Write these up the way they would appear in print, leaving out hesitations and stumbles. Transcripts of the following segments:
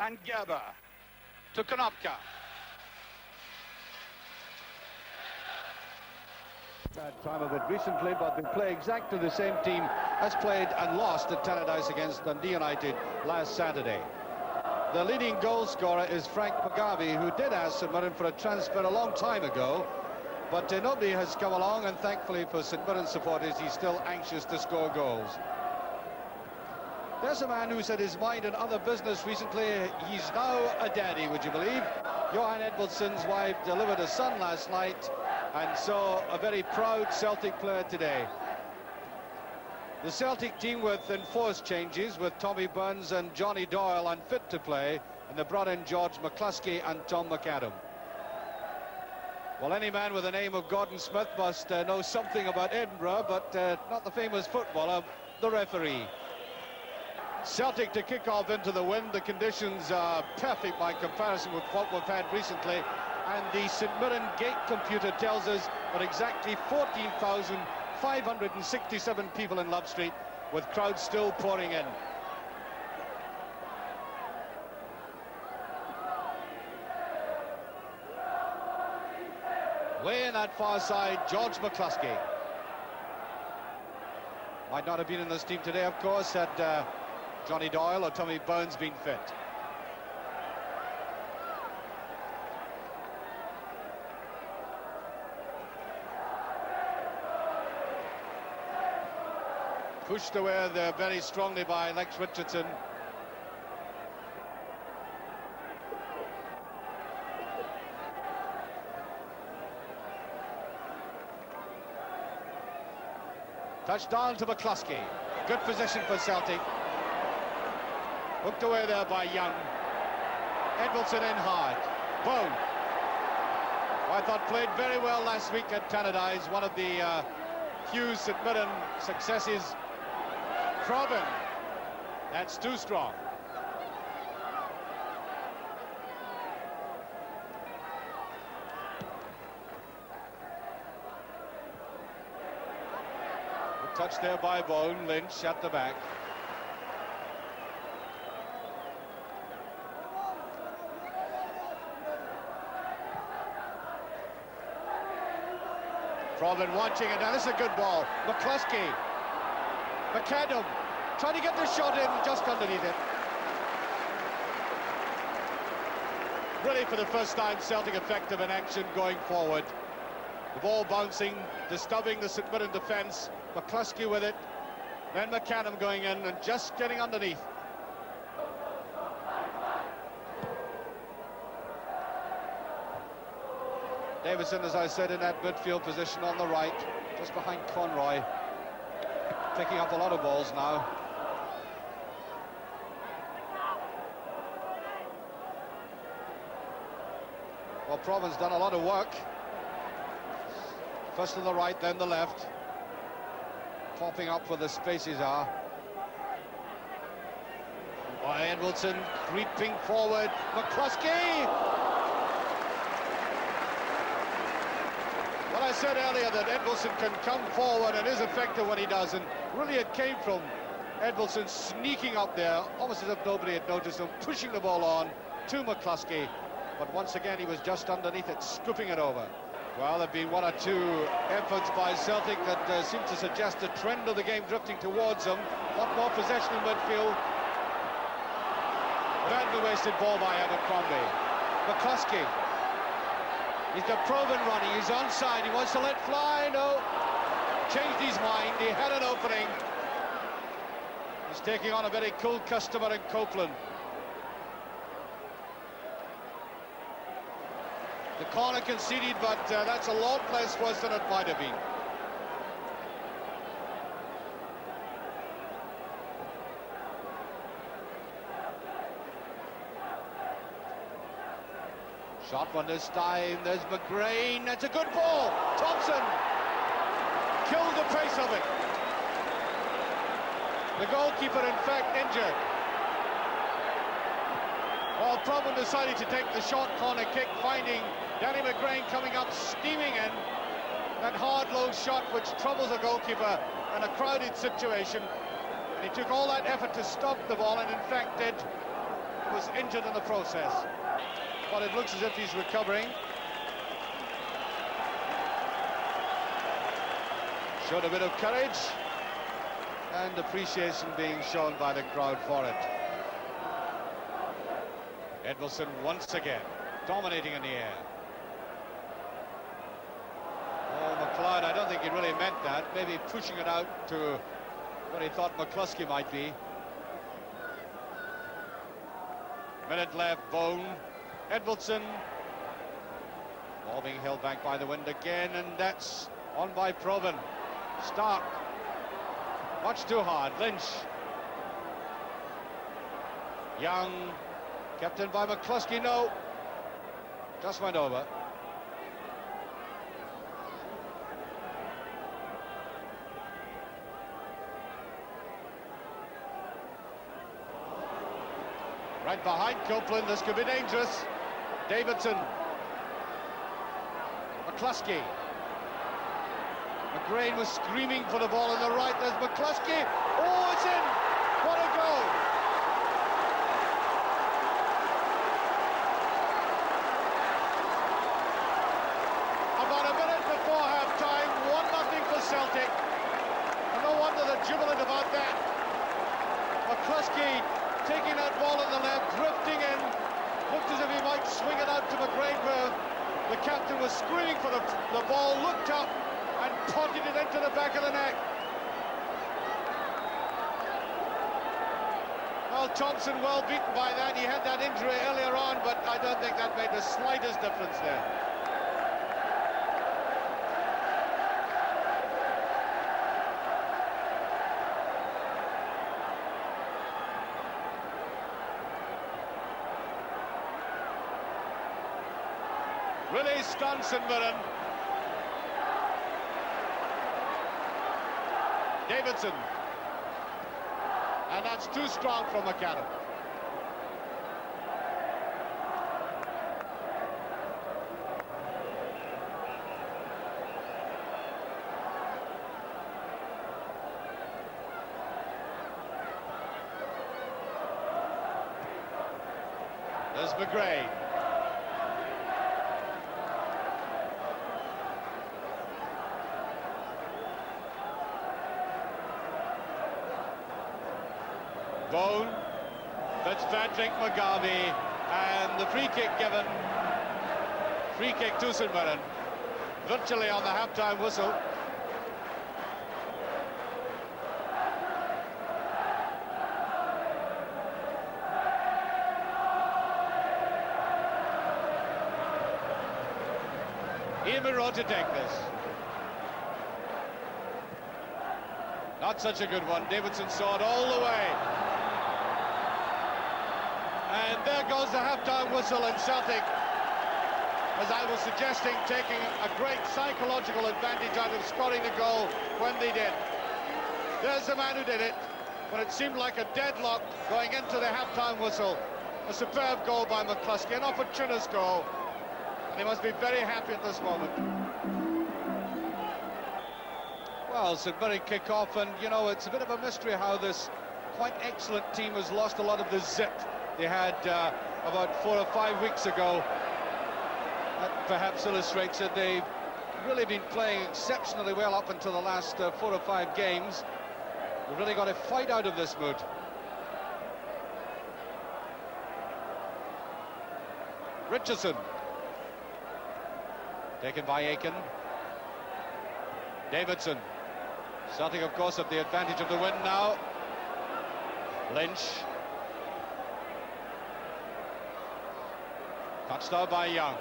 and Gerber to Konopka. Bad time of it recently, but they play exactly the same team as played and lost at Tannadice against Dundee United last Saturday. The leading goal scorer is Frank Mugabe, who did ask St Mirren for a transfer a long time ago, but nobody has come along, and thankfully for St Mirren supporters, he's still anxious to score goals. There's a man who's had his mind on other business recently. He's now a daddy, would you believe? Johan Edvaldson's wife delivered a son last night, and so a very proud Celtic player today. The Celtic team with enforced changes, with Tommy Burns and Johnny Doyle unfit to play, and they brought in George McCluskey and Tom McAdam. Well, any man with the name of Gordon Smith must know something about Edinburgh, but not the famous footballer, the referee. Celtic to kick off into the wind. The conditions are perfect by comparison with what we've had recently, and the St Mirren gate computer tells us that exactly 14,567 people in Love Street, with crowds still pouring in. Way in that far side, George McCluskey. Might not have been in this team today, of course, had Johnny Doyle or Tommy Burns been fit. Pushed away there very strongly by Lex Richardson. Touchdown to McCluskey. Good position for Celtic. Hooked away there by Young. Edvaldson in hard. Boom. I thought played very well last week at Tannadice. One of the few St Mirren successes. Robin. That's too strong. Good touch there by Bone. Lynch at the back. Robin watching it. Now this is a good ball. McCluskey. McAdam trying to get the shot in just underneath it. Really, for the first time, Celtic effective in action going forward. The ball bouncing, disturbing the St Mirren defence. McCluskey with it. Then McAdam going in and just getting underneath. Davison, as I said, in that midfield position on the right, just behind Conroy. Picking up a lot of balls now. Well, Provin's done a lot of work. First to the right, then the left. Popping up where the spaces are. By Edvaldson, creeping forward. McCluskey! Well, I said earlier that Edvaldson can come forward and is effective when he does, and really it came from Edvaldson sneaking up there, almost as if nobody had noticed him, pushing the ball on to McCluskey, but once again he was just underneath it, scooping it over. Well, there have been one or two efforts by Celtic that seem to suggest a trend of the game drifting towards them. One more possession in midfield. Badly wasted ball by Abercrombie. McCluskey. He's got Proven running, he's onside, he wants to let fly, no. Changed his mind, he had an opening. He's taking on a very cool customer in Copeland. The corner conceded, but that's a lot less worse than it might have been. Shot one this time, there's McGrain, that's a good ball. Thompson killed the pace of it. The goalkeeper, in fact, injured. Well, Proven decided to take the short corner kick, finding Danny McGrain coming up, steaming in. That hard, low shot, which troubles a goalkeeper in a crowded situation. And he took all that effort to stop the ball, and in fact did. was injured in the process. But it looks as if he's recovering. Showed a bit of courage and appreciation being shown by the crowd for it. Edmondson once again dominating in the air. Oh, McLeod, I don't think he really meant that. Maybe pushing it out to what he thought McCluskey might be. Minute left, Bone. Edmondson. Ball being held back by the wind again, and that's on by Proven. Stark. Much too hard. Lynch. Young. Kept in by McCluskey. No. Just went over. Right behind Copeland. This could be dangerous. Davidson. McCluskey. McGrain was screaming for the ball on the right. There's McCluskey. Oh, it's in. What a goal. About a minute before half-time, 1-0 for Celtic. And no wonder they're jubilant about that. McCluskey taking that ball on the left, drifting in. Looked as if he might swing it out to McGrain, where the captain was screaming for the ball, looked up and potted it into the back of the net. Well, Thompson well beaten by that. He had that injury earlier on, but I don't think that made the slightest difference there. Really stunned St Mirren. Davidson. And that's too strong from McAdam. There's McGrain. Bone, Fitzpatrick, Mugabe, and the free kick given. Free kick to St Mirren, virtually on the half-time whistle. Ian Mirren to take this. Not such a good one. Davidson saw it all the way. And there goes the half-time whistle, and Celtic, as I was suggesting, taking a great psychological advantage out of scoring the goal when they did. There's the man who did it, when it seemed like a deadlock going into the half-time whistle. A superb goal by McCluskey, an opportunist goal, and he must be very happy at this moment. Well, St Mirren kick off, and you know, it's a bit of a mystery how this quite excellent team has lost a lot of the zip they had about 4 or 5 weeks ago. That perhaps illustrates that they've really been playing exceptionally well up until the last 4 or 5 games. They've really got to fight out of this mood. Richardson. Taken by Aiken. Davidson. Celtic, of course, have the advantage of the wind now. Lynch. Touched out by Young.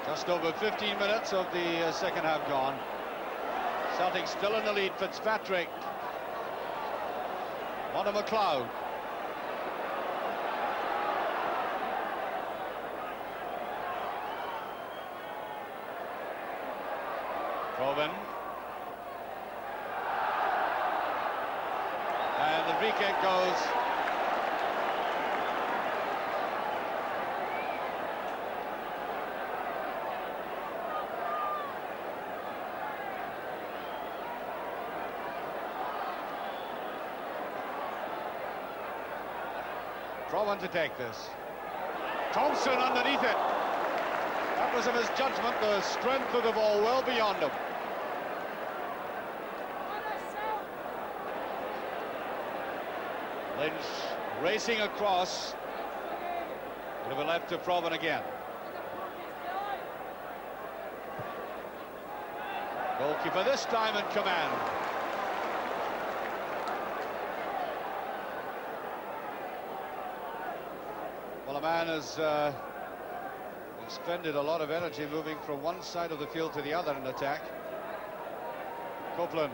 Just over 15 minutes of the second half gone. Celtic still in the lead. Fitzpatrick. On to McLeod. Proven. And the free kick goes Provan to take this. Thompson underneath it. That was a misjudgment. The strength of the ball well beyond him. Lynch racing across. It'll be left to Provan again. Goalkeeper this time in command. Well, a man has expended a lot of energy moving from one side of the field to the other in attack. Copeland.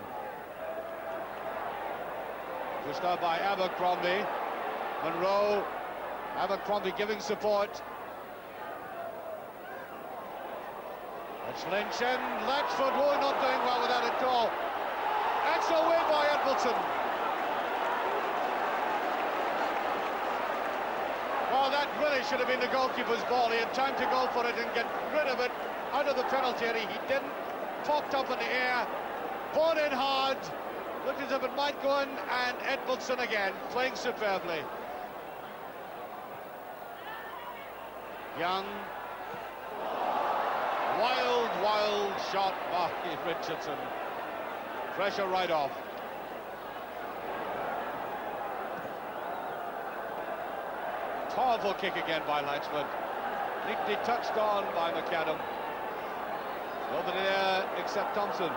Pushed out by Abercrombie. Monroe. Abercrombie giving support. It's Lynch in. Latchford, oh, not doing well with that at all. That's away by Edmondson. Well, that really should have been the goalkeeper's ball. He had time to go for it and get rid of it out of the penalty area. He didn't. Popped up in the air. Bought in hard. Looked as if it might go in, and Edmondson again, playing superbly. Young. Wild shot by Richardson. Pressure right off. Powerful kick again by Latchford. Neatly touched on by McAdam. Nobody there except Thompson.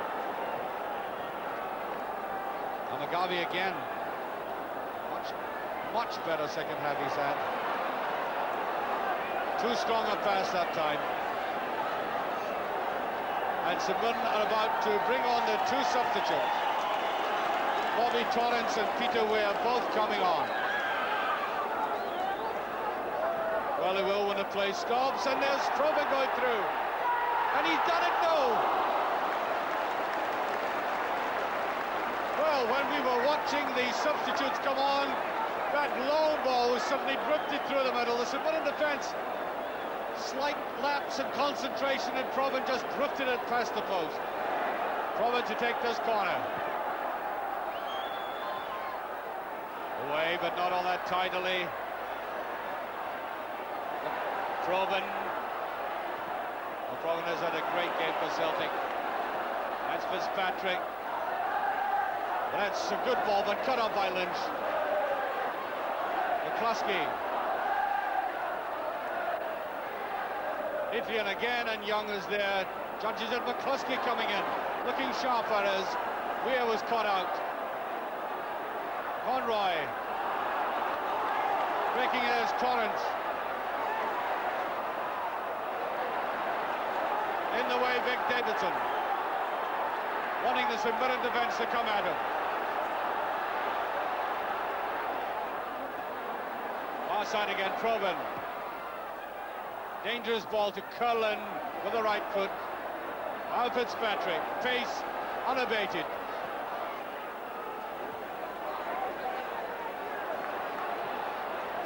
And McGarvey again. Much better second half he's had. Too strong a pass that time. And St Mirren are about to bring on the two substitutes. Bobby Torrance and Peter Weir both coming on. Well, he will when the play stops, and there's Provan going through. And he's done it now. Well, when we were watching the substitutes come on, that long ball was suddenly drifted through the middle. The St Mirren defence, slight lapse in concentration, and Provan just drifted it past the post. Provan to take this corner. Away, but not all that tidily. Provan. Well, Provan has had a great game for Celtic. That's Fitzpatrick. That's a good ball, but cut off by Lynch. McCluskey. Itlian again, and Young is there. Judges it. McCluskey coming in, looking sharper as Weir was caught out. Conroy. Breaking it as Torrance. In the way, Vic Davidson. Wanting the St Mirren defence to come at him. Far side again, Provan. Dangerous ball to Curlin with the right foot. Now Fitzpatrick, pace unabated.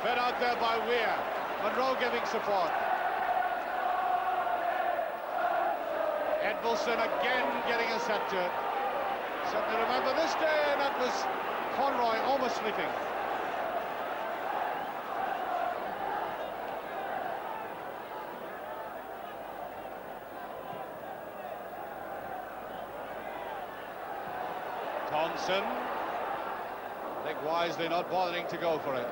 Fed out there by Weir. Monroe giving support. Edmondson again getting a set to it. Certainly remember this day, and that was Conroy almost sleeping. Thompson. I think wisely not bothering to go for it.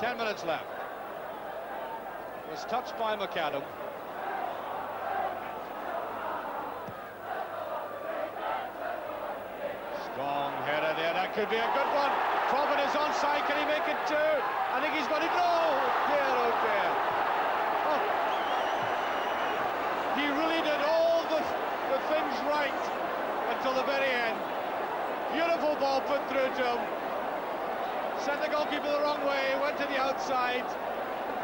Ten minutes left. Was touched by McAdam. Strong header there. That could be a good one. Provan is onside. Can he make it two? I think he's got it. No! Dear, oh dear. Oh. He really did all the things right until the very end. Beautiful ball put through to him. Sent the goalkeeper the wrong way, went to the outside,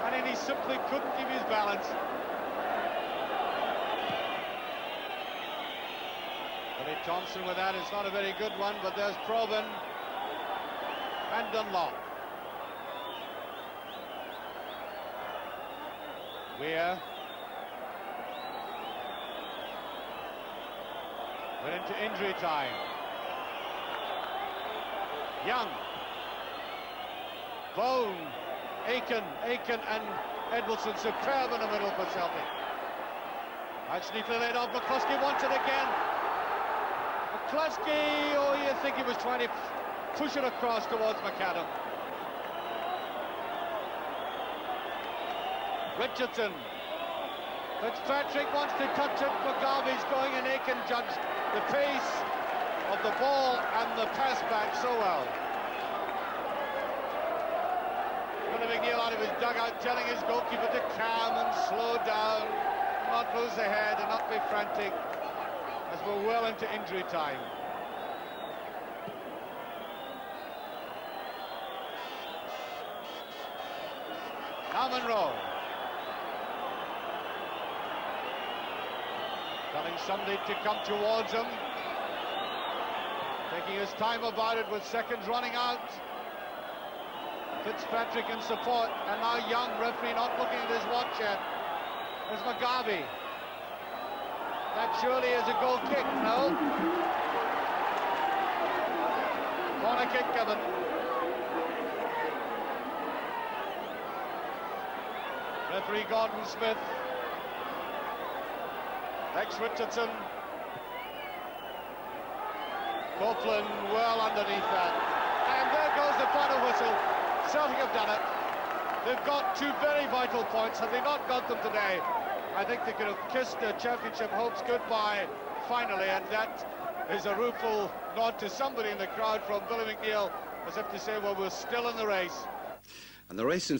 and then he simply couldn't keep his balance. Billy Thompson with that. It's not a very good one, but there's Provan and Dunlop. Weir We're into injury time. Young, Bone, Aiken and Edmondson superb in the middle for Celtic. That's neatly laid off. McCluskey wants it again. McCluskey, oh, you think he was trying to push it across towards McAdam. Richardson. Fitzpatrick wants to touch it. McGarvey's going, and Aiken judged the pace of the ball and the pass back so well. Billy McNeill out of his dugout telling his goalkeeper to calm and slow down, not lose the head and not be frantic, as we're well into injury time. Now Monroe. Telling somebody to come towards him. Taking his time about it with seconds running out. Fitzpatrick in support, and now Young, referee not looking at his watch yet. There's McGarvey. That surely is a goal kick, no? Corner kick given. Referee Gordon Smith. Next Richardson. Copeland well underneath that. And there goes the final whistle. Celtic have done it. They've got two very vital points. Had they not got them today, I think they could have kissed the championship hopes goodbye finally, and that is a rueful nod to somebody in the crowd from Billy McNeill, as if to say, well, we're still in the race. And the race in